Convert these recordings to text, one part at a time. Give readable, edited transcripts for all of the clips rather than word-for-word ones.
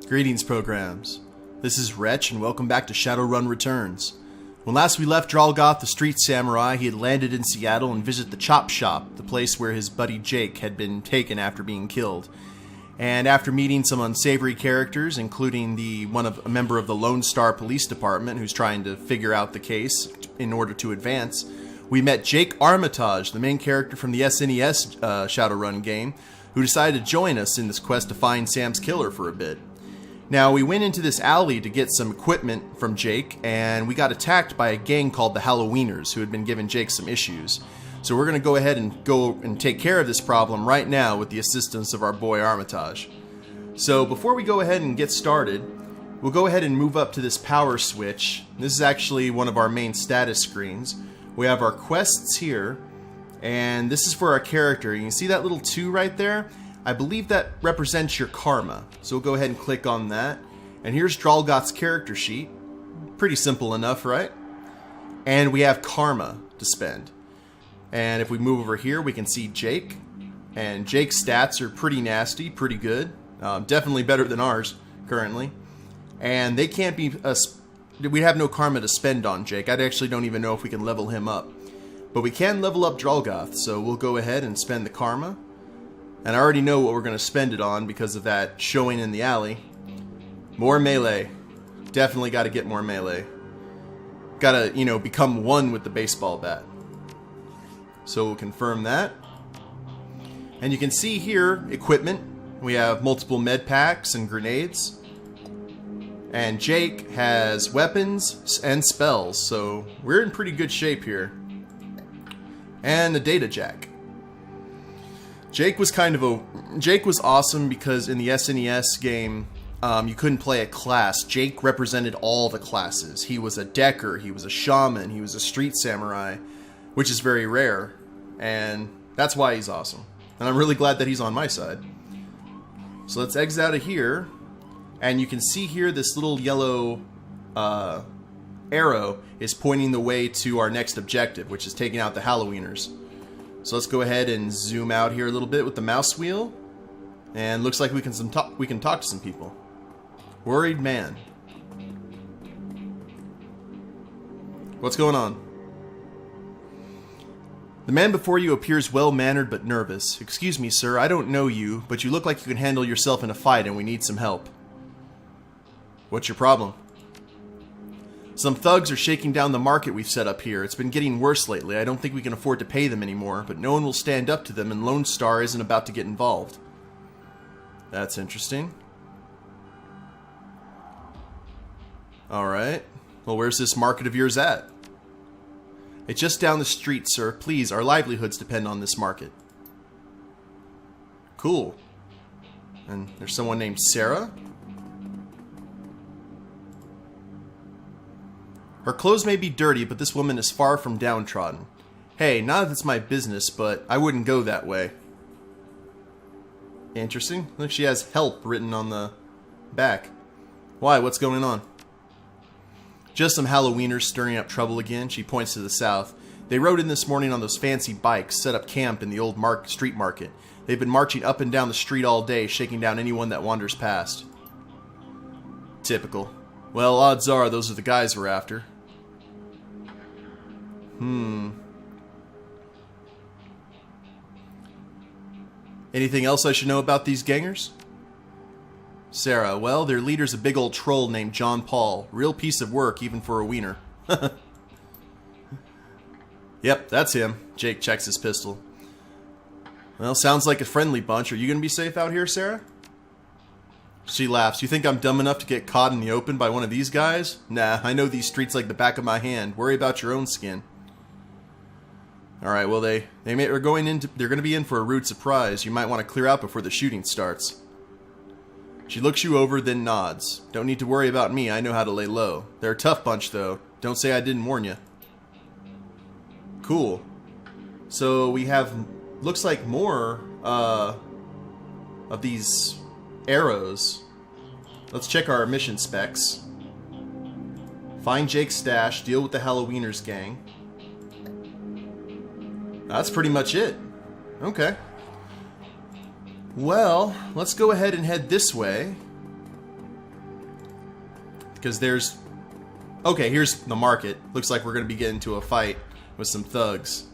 Greetings, programs. This is Wretch, and welcome back to Shadowrun Returns. When last we left Drallgoth, the street samurai, he had landed in Seattle and visited the Chop Shop, the place where his buddy Jake had been taken after being killed. And after meeting some unsavory characters, including a member of the Lone Star Police Department who's trying to figure out the case in order to advance, we met Drallgoth Armitage, the main character from the SNES Shadowrun game, who decided to join us in this quest to find Sam's killer for a bit. Now, we went into this alley to get some equipment from Jake, and we got attacked by a gang called the Halloweeners, who had been giving Jake some issues. So we're going to go ahead and take care of this problem right now with the assistance of our boy Armitage. So before we go ahead and get started, we'll go ahead and move up to this power switch. This is actually one of our main status screens. We have our quests here, and this is for our character. You can see that little 2 right there? I believe that represents your karma. So we'll go ahead and click on that. And here's Drallgoth's character sheet. Pretty simple enough, right? And we have karma to spend. And if we move over here, we can see Jake. And Jake's stats are pretty nasty, pretty good. Definitely better than ours currently. And they can't be... we have no karma to spend on Jake. I actually don't even know if we can level him up. But we can level up Drallgoth, so we'll go ahead and spend the karma. And I already know what we're going to spend it on because of that showing in the alley. More melee. Definitely got to get more melee. Got to, become one with the baseball bat. So we'll confirm that. And you can see here, equipment. We have multiple med packs and grenades. And Jake has weapons and spells, so we're in pretty good shape here. And a data jack. Jake was awesome because in the SNES game, you couldn't play a class. Jake represented all the classes. He was a decker, he was a shaman, he was a street samurai, which is very rare, and that's why he's awesome. And I'm really glad that he's on my side. So let's exit out of here, and you can see here this little yellow arrow is pointing the way to our next objective, which is taking out the Halloweeners. So let's go ahead and zoom out here a little bit with the mouse wheel. And looks like we can talk to some people. Worried man. What's going on? The man before you appears well-mannered but nervous. Excuse me, sir, I don't know you, but you look like you can handle yourself in a fight and we need some help. What's your problem? Some thugs are shaking down the market we've set up here. It's been getting worse lately. I don't think we can afford to pay them anymore, but no one will stand up to them and Lone Star isn't about to get involved. That's interesting. Alright. Well, where's this market of yours at? It's just down the street, sir. Please, our livelihoods depend on this market. Cool. And there's someone named Sarah? Her clothes may be dirty, but this woman is far from downtrodden. Hey, not that it's my business, but I wouldn't go that way. Interesting. Look, she has help written on the back. Why? What's going on? Just some Halloweeners stirring up trouble again. She points to the south. They rode in this morning on those fancy bikes, set up camp in the old street market. They've been marching up and down the street all day, shaking down anyone that wanders past. Typical. Well, odds are those are the guys we're after. Anything else I should know about these gangers? Sarah, well, their leader's a big old troll named John Paul. Real piece of work, even for a wiener. Yep, that's him. Jake checks his pistol. Well, sounds like a friendly bunch. Are you going to be safe out here, Sarah? She laughs. You think I'm dumb enough to get caught in the open by one of these guys? Nah, I know these streets like the back of my hand. Worry about your own skin. Alright, well they're going to be in for a rude surprise. You might want to clear out before the shooting starts. She looks you over, then nods. Don't need to worry about me, I know how to lay low. They're a tough bunch though. Don't say I didn't warn you. Cool. So we have, looks like more of these arrows. Let's check our mission specs. Find Jake's stash, deal with the Halloweeners gang. That's pretty much it. Okay. Well, let's go ahead and head this way. because there's... Okay, here's the market. Looks like we're going to be getting into a fight with some thugs.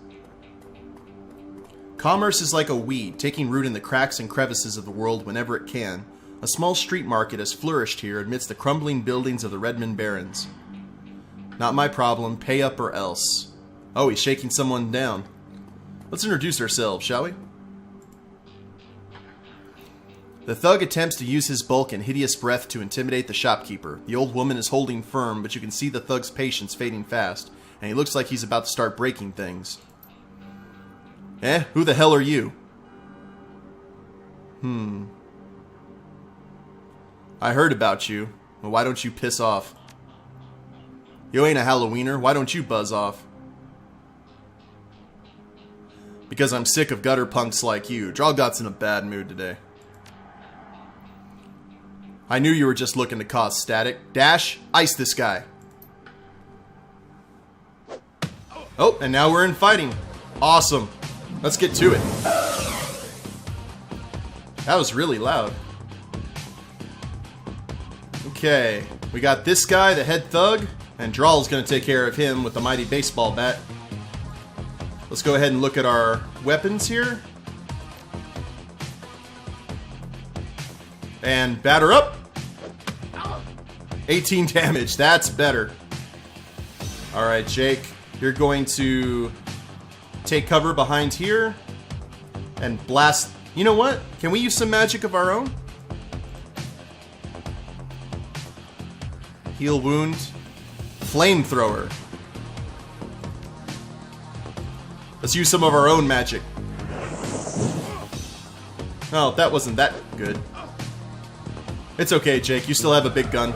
Commerce is like a weed, taking root in the cracks and crevices of the world whenever it can. A small street market has flourished here amidst the crumbling buildings of the Redmond Barrens. Not my problem, pay up or else. Oh, he's shaking someone down. Let's introduce ourselves, shall we? The thug attempts to use his bulk and hideous breath to intimidate the shopkeeper. The old woman is holding firm, but you can see the thug's patience fading fast, and he looks like he's about to start breaking things. Eh? Who the hell are you? I heard about you. Well, why don't you piss off? You ain't a Halloweener. Why don't you buzz off? Because I'm sick of gutter punks like you. Drallgoth's in a bad mood today. I knew you were just looking to cause static. Dash, ice this guy. Oh, and now we're in fighting. Awesome. Let's get to it. That was really loud. Okay, we got this guy, the head thug, and Drall's gonna take care of him with the mighty baseball bat. Let's go ahead and look at our weapons here. And batter up. 18 damage, that's better. Alright, Jake, you're going to take cover behind here and blast. You know what? Can we use some magic of our own? Heal wound. Flamethrower. Let's use some of our own magic. Oh, that wasn't that good. It's okay, Jake. You still have a big gun.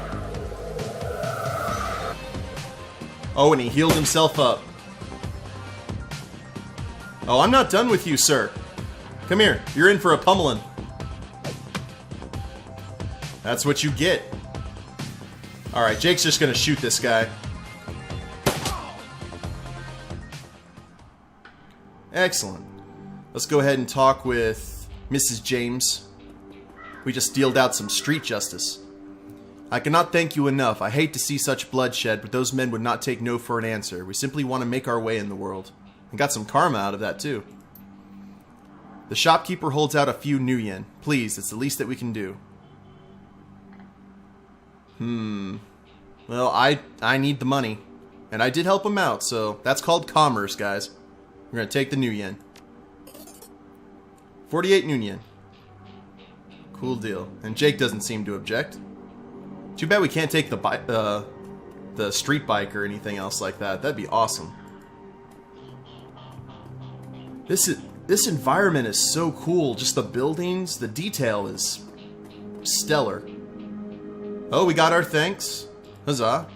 Oh, and he healed himself up. Oh, I'm not done with you, sir. Come here. You're in for a pummeling. That's what you get. Alright, Jake's just gonna shoot this guy. Excellent. Let's go ahead and talk with Mrs. James. We just dealt out some street justice. I cannot thank you enough. I hate to see such bloodshed, but those men would not take no for an answer. We simply want to make our way in the world. And got some karma out of that, too. The shopkeeper holds out a few new yen. Please, it's the least that we can do. Well, I need the money. And I did help him out, so that's called commerce, guys. We're going to take the new yen. 48 new yen. Cool deal. And Jake doesn't seem to object. Too bad we can't take the street bike or anything else like that. That'd be awesome. This environment is so cool. Just the buildings, the detail is stellar. Oh, we got our thanks. Huzzah.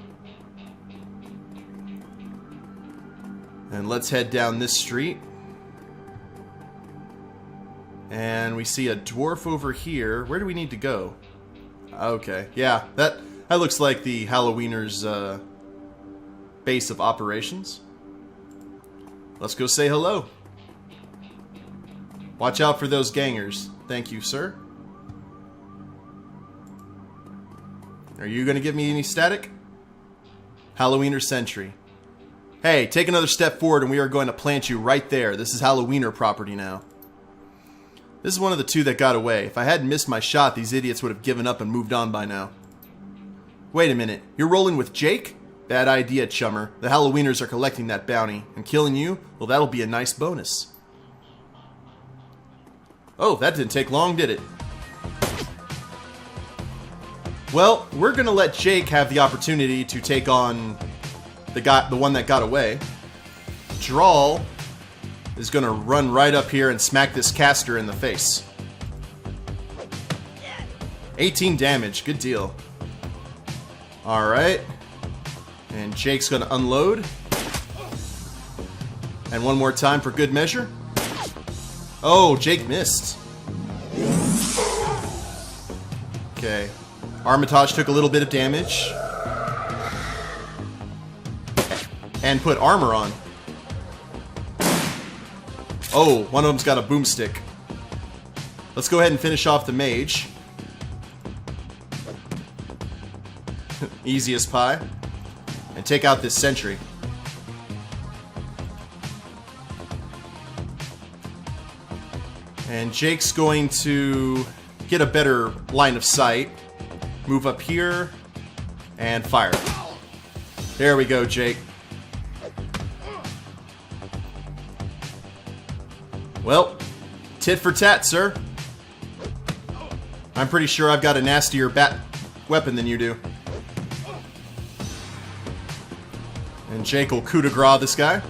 And let's head down this street. And we see a dwarf over here. Where do we need to go? Okay, yeah, that looks like the Halloweeners' base of operations. Let's go say hello. Watch out for those gangers. Thank you, sir. Are you going to give me any static? Halloweener Sentry. Hey, take another step forward and we are going to plant you right there. This is Halloweener property now. This is one of the two that got away. If I hadn't missed my shot, these idiots would have given up and moved on by now. Wait a minute. You're rolling with Jake? Bad idea, chummer. The Halloweeners are collecting that bounty. And killing you? Well, that'll be a nice bonus. Oh, that didn't take long, did it? Well, we're gonna let Jake have the opportunity to take on the one that got away. Drall is gonna run right up here and smack this caster in the face. 18 damage, good deal. Alright. And Jake's gonna unload. And one more time for good measure. Oh, Jake missed. Okay. Armitage took a little bit of damage. And put armor on. Oh, one of them's got a boomstick. Let's go ahead and finish off the mage. Easy as pie. And take out this sentry. And Jake's going to get a better line of sight. Move up here and fire. There we go, Jake. Well, tit for tat, sir. I'm pretty sure I've got a nastier bat weapon than you do. And Jake will coup de grace this guy.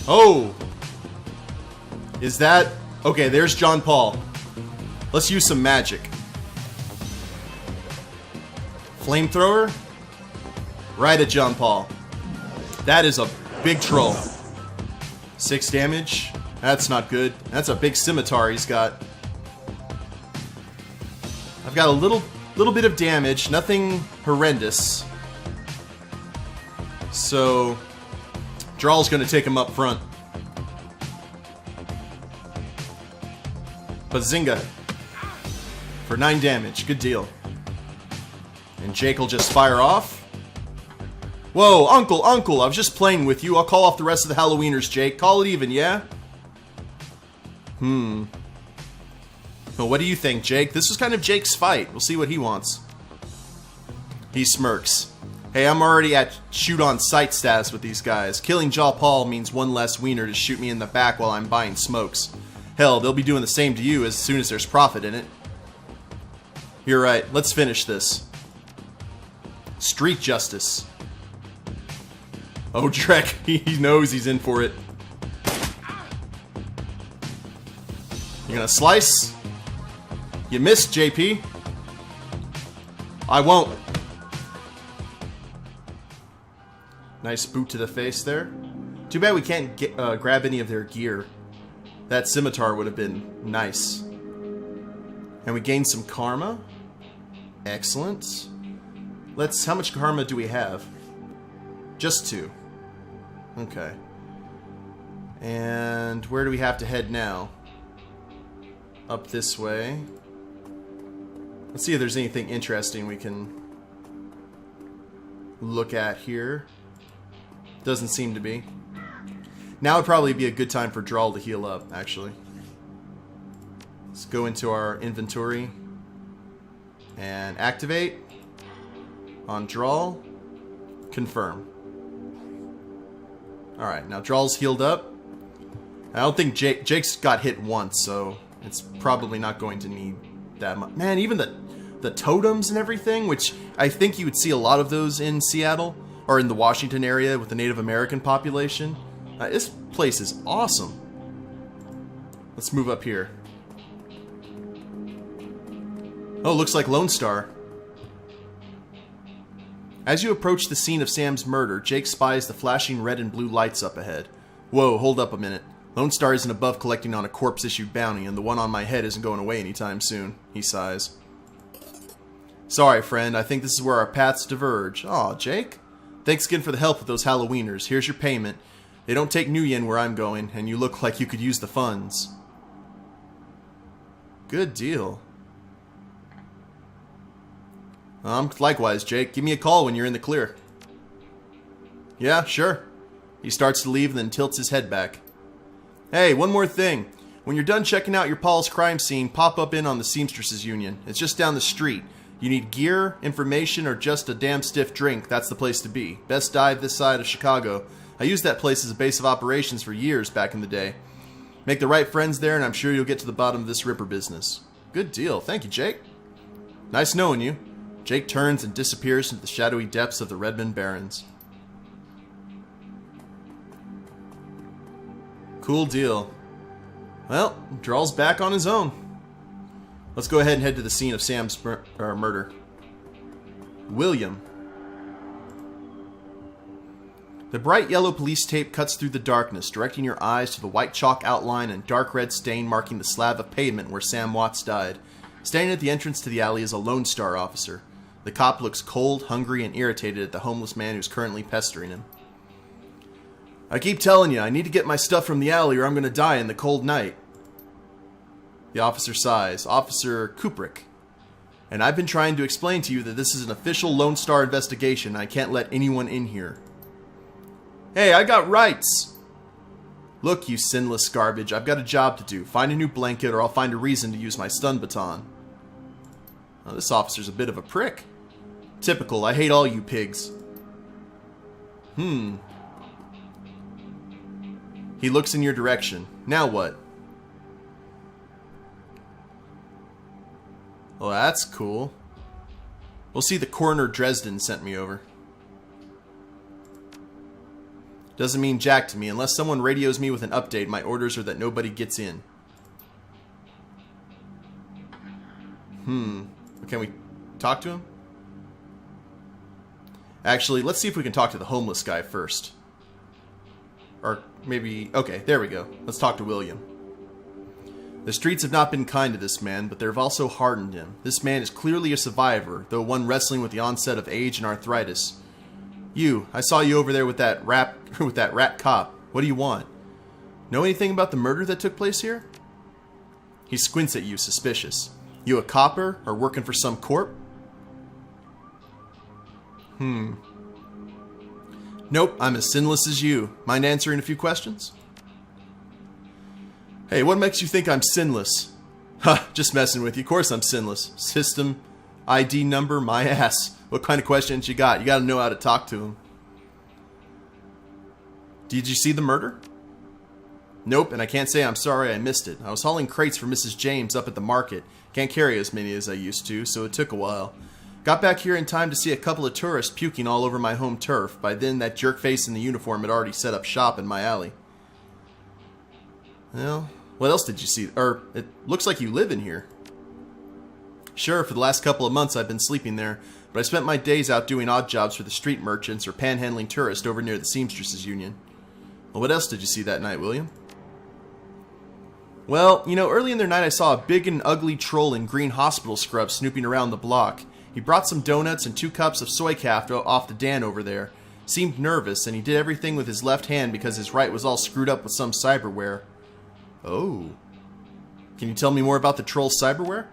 Oh! Is that... Okay, there's John Paul. Let's use some magic. Flamethrower? Right at John Paul. That is a big troll. 6 damage. That's not good. That's a big scimitar he's got. I've got a little bit of damage. Nothing horrendous. So... Drall's gonna take him up front. Bazinga. For 9 damage. Good deal. And Jake will just fire off. Whoa, Uncle, I was just playing with you. I'll call off the rest of the Halloweeners, Jake. Call it even, yeah? Well, what do you think, Jake? This was kind of Jake's fight. We'll see what he wants. He smirks. Hey, I'm already at shoot-on-sight status with these guys. Killing John Paul means one less wiener to shoot me in the back while I'm buying smokes. Hell, they'll be doing the same to you as soon as there's profit in it. You're right. Let's finish this. Street justice. Oh, Drek, he knows he's in for it. You gonna slice? You missed, JP. I won't. Nice boot to the face there. Too bad we can't grab any of their gear. That scimitar would have been nice. And we gained some karma. Excellent. How much karma do we have? Just 2. Okay. And where do we have to head now? Up this way. Let's see if there's anything interesting we can look at here. Doesn't seem to be. Now would probably be a good time for Drall to heal up, actually. Let's go into our inventory and activate on Drall. Confirm. Alright, now Drall's healed up. I don't think Jake's got hit once, so it's probably not going to need that much. Man, even the totems and everything, which I think you would see a lot of those in Seattle, or in the Washington area with the Native American population. This place is awesome. Let's move up here. Oh, looks like Lone Star. As you approach the scene of Sam's murder, Jake spies the flashing red and blue lights up ahead. Whoa, hold up a minute. Lone Star isn't above collecting on a corpse-issued bounty, and the one on my head isn't going away anytime soon. He sighs. Sorry, friend. I think this is where our paths diverge. Aw, Jake. Thanks again for the help with those Halloweeners. Here's your payment. They don't take New Yen where I'm going, and you look like you could use the funds. Good deal. Likewise, Jake. Give me a call when you're in the clear. Yeah, sure. He starts to leave and then tilts his head back. Hey, one more thing. When you're done checking out your Paul's crime scene, pop up in on the Seamstresses Union. It's just down the street. You need gear, information, or just a damn stiff drink, that's the place to be. Best dive this side of Chicago. I used that place as a base of operations for years back in the day. Make the right friends there, and I'm sure you'll get to the bottom of this Ripper business. Good deal. Thank you, Jake. Nice knowing you. Jake turns and disappears into the shadowy depths of the Redmond Barrens. Cool deal. Well, Drall's back on his own. Let's go ahead and head to the scene of Sam's murder. William. The bright yellow police tape cuts through the darkness, directing your eyes to the white chalk outline and dark red stain marking the slab of pavement where Sam Watts died. Standing at the entrance to the alley is a Lone Star officer. The cop looks cold, hungry, and irritated at the homeless man who's currently pestering him. I keep telling you, I need to get my stuff from the alley or I'm going to die in the cold night. The officer sighs. Officer Kubrick. And I've been trying to explain to you that this is an official Lone Star investigation. I can't let anyone in here. Hey, I got rights! Look, you sinless garbage, I've got a job to do. Find a new blanket or I'll find a reason to use my stun baton. Oh, this officer's a bit of a prick. Typical, I hate all you pigs. He looks in your direction. Now what? Well, that's cool. We'll see, the coroner Dresden sent me over. Doesn't mean jack to me. Unless someone radios me with an update, my orders are that nobody gets in. Can we talk to him? Actually, let's see if we can talk to the homeless guy first. Or maybe... Okay, there we go. Let's talk to William. The streets have not been kind to this man, but they've also hardened him. This man is clearly a survivor, though one wrestling with the onset of age and arthritis. You, I saw you over there with that rat cop. What do you want? Know anything about the murder that took place here? He squints at you, suspicious. You a copper, or working for some corp? Nope, I'm as sinless as you. Mind answering a few questions? Hey, what makes you think I'm sinless? Ha, just messing with you. Of course I'm sinless. System, ID number, my ass. What kind of questions you got? You gotta know how to talk to him. Did you see the murder? Nope, and I can't say I'm sorry I missed it. I was hauling crates for Mrs. James up at the market. Can't carry as many as I used to, so it took a while. Got back here in time to see a couple of tourists puking all over my home turf. By then, that jerkface in the uniform had already set up shop in my alley. Well, what else did you see? It looks like you live in here. Sure, for the last couple of months I've been sleeping there, but I spent my days out doing odd jobs for the street merchants or panhandling tourists over near the Seamstresses Union. Well, what else did you see that night, William? Well, you know, early in the night I saw a big and ugly troll in green hospital scrubs snooping around the block. He brought some donuts and 2 cups of soy calf off the Dan over there. Seemed nervous, and he did everything with his left hand because his right was all screwed up with some cyberware. Oh. Can you tell me more about the troll's cyberware?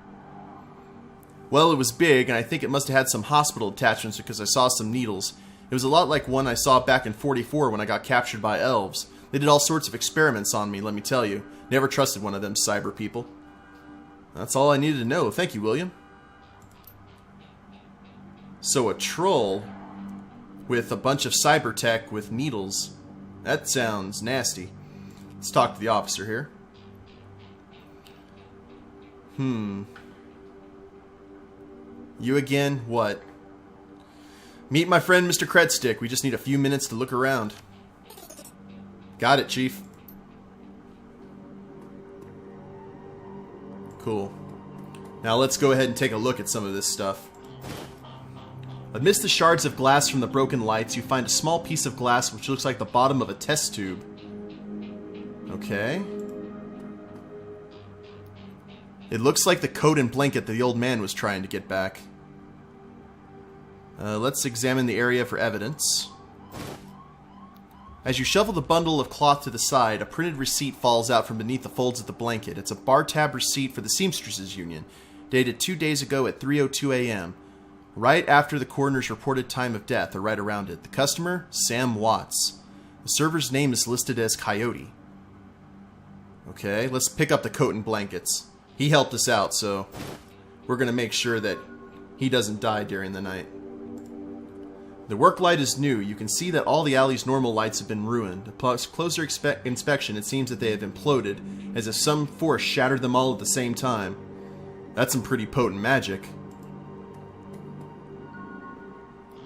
Well, it was big, and I think it must have had some hospital attachments because I saw some needles. It was a lot like one I saw back in 44 when I got captured by elves. They did all sorts of experiments on me, let me tell you. Never trusted one of them cyber people. That's all I needed to know. Thank you, William. So a troll with a bunch of cyber tech with needles. That sounds nasty. Let's talk to the officer here. You again? What? Meet my friend Mr. Credstick. We just need a few minutes to look around. Got it, Chief. Cool. Now let's go ahead and take a look at some of this stuff. Amidst the shards of glass from the broken lights, you find a small piece of glass which looks like the bottom of a test tube. Okay. It looks like the coat and blanket that the old man was trying to get back. Let's examine the area for evidence. As you shovel the bundle of cloth to the side, a printed receipt falls out from beneath the folds of the blanket. It's a bar tab receipt for the Seamstresses Union, dated 2 days ago at 3:02 a.m., right after the coroner's reported time of death, or right around it. The customer, Sam Watts. The server's name is listed as Coyote. Okay, let's pick up the coat and blankets. He helped us out, so we're going to make sure that he doesn't die during the night. The work light is new. You can see that all the alley's normal lights have been ruined. Upon closer inspection, it seems that they have imploded, as if some force shattered them all at the same time. That's some pretty potent magic.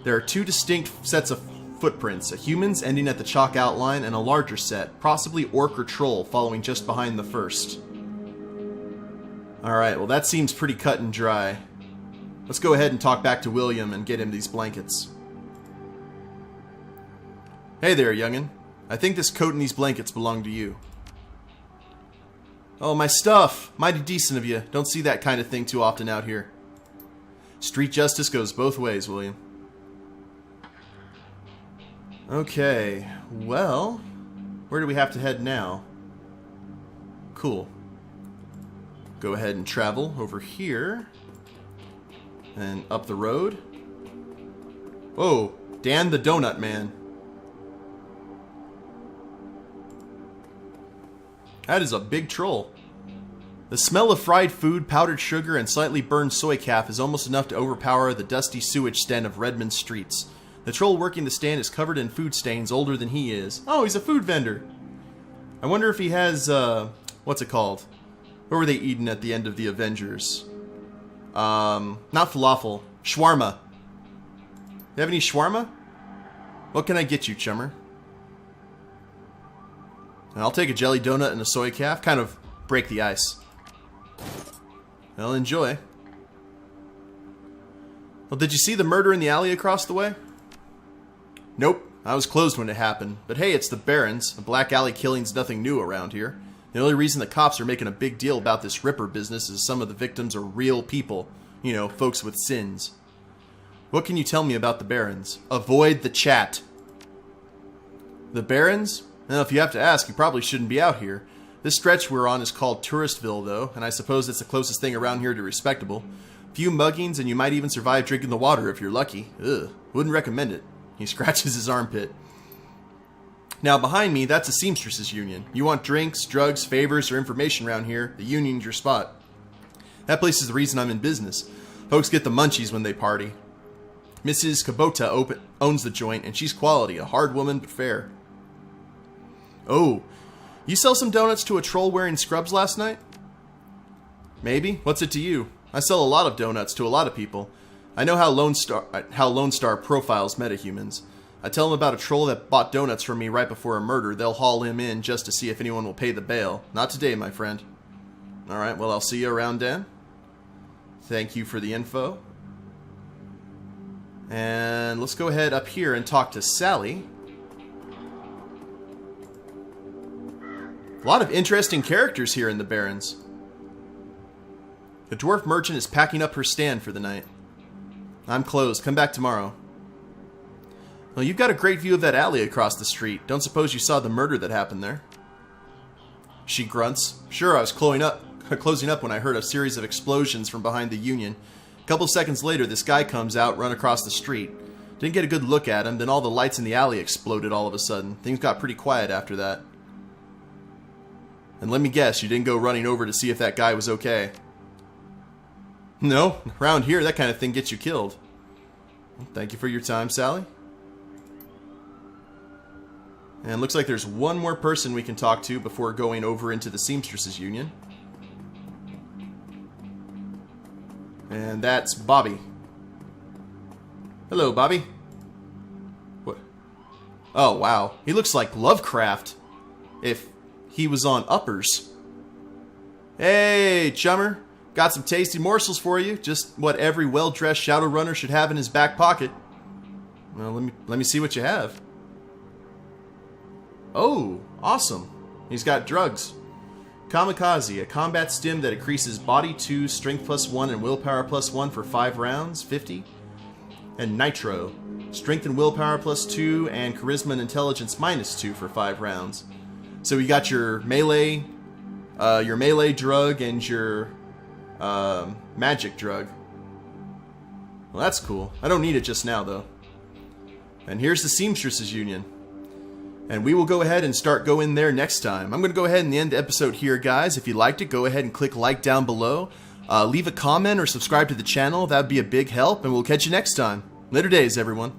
There are 2 distinct sets of footprints, a human's ending at the chalk outline, and a larger set, possibly orc or troll, following just behind the first. Alright, well that seems pretty cut and dry. Let's go ahead and talk back to William and get him these blankets. Hey there, youngin'. I think this coat and these blankets belong to you. Oh, my stuff! Mighty decent of you. Don't see that kind of thing too often out here. Street justice goes both ways, William. Okay, well, where do we have to head now? Cool. Go ahead and travel over here. And up the road. Whoa, Dan the Donut Man. That is a big troll. The smell of fried food, powdered sugar, and slightly burned soy calf is almost enough to overpower the dusty sewage sten of Redmond streets. The troll working the stand is covered in food stains older than he is. Oh, he's a food vendor. I wonder if he has, what's it called? What were they eating at the end of the Avengers? Not falafel. Shawarma. You have any shawarma? What can I get you, chummer? And I'll take a jelly donut and a soy calf. Kind of break the ice. Well, enjoy. Well, did you see the murder in the alley across the way? Nope. I was closed when it happened. But hey, it's the Barrens. A black alley killing's nothing new around here. The only reason the cops are making a big deal about this Ripper business is some of the victims are real people. You know, folks with sins. What can you tell me about the Barrens? Avoid the chat. The Barrens? Well, if you have to ask, you probably shouldn't be out here. This stretch we're on is called Touristville, though, and I suppose it's the closest thing around here to respectable. Few muggings, and you might even survive drinking the water if you're lucky. Ugh, wouldn't recommend it. He scratches his armpit. Now, behind me, that's a seamstresses union. You want drinks, drugs, favors, or information around here, the union's your spot. That place is the reason I'm in business. Folks get the munchies when they party. Mrs. Kubota owns the joint, and she's quality, a hard woman, but fair. Oh, you sell some donuts to a troll wearing scrubs last night? Maybe. What's it to you? I sell a lot of donuts to a lot of people. I know how Lone Star profiles metahumans. I tell them about a troll that bought donuts from me right before a murder. They'll haul him in just to see if anyone will pay the bail. Not today, my friend. Alright, well, I'll see you around, Dan. Thank you for the info. And let's go ahead up here and talk to Sally. A lot of interesting characters here in the Barrens. The dwarf merchant is packing up her stand for the night. I'm closed. Come back tomorrow. Well, you've got a great view of that alley across the street. Don't suppose you saw the murder that happened there? She grunts. Sure, I was closing up when I heard a series of explosions from behind the Union. A couple seconds later, this guy comes out, run across the street. Didn't get a good look at him, then all the lights in the alley exploded all of a sudden. Things got pretty quiet after that. And let me guess, you didn't go running over to see if that guy was okay. No, around here that kind of thing gets you killed. Well, thank you for your time, Sally. And looks like there's one more person we can talk to before going over into the Seamstresses Union. And that's Bobby. Hello, Bobby. What? Oh, wow. He looks like Lovecraft. If he was on uppers. Hey, chummer. Got some tasty morsels for you. Just what every well-dressed Shadowrunner should have in his back pocket. Well, let me see what you have. Oh, awesome. He's got drugs. Kamikaze, a combat stim that increases body 2, strength +1, and willpower +1 for 5 rounds, 50. And Nitro, strength and willpower +2, and charisma and intelligence -2 for 5 rounds. So you got your melee drug and your magic drug. Well, that's cool. I don't need it just now, though. And here's the Seamstresses Union. And we will go ahead and start going there next time. I'm going to go ahead and end the episode here, guys. If you liked it, go ahead and click like down below. Leave a comment or subscribe to the channel. That would be a big help, and we'll catch you next time. Later days, everyone.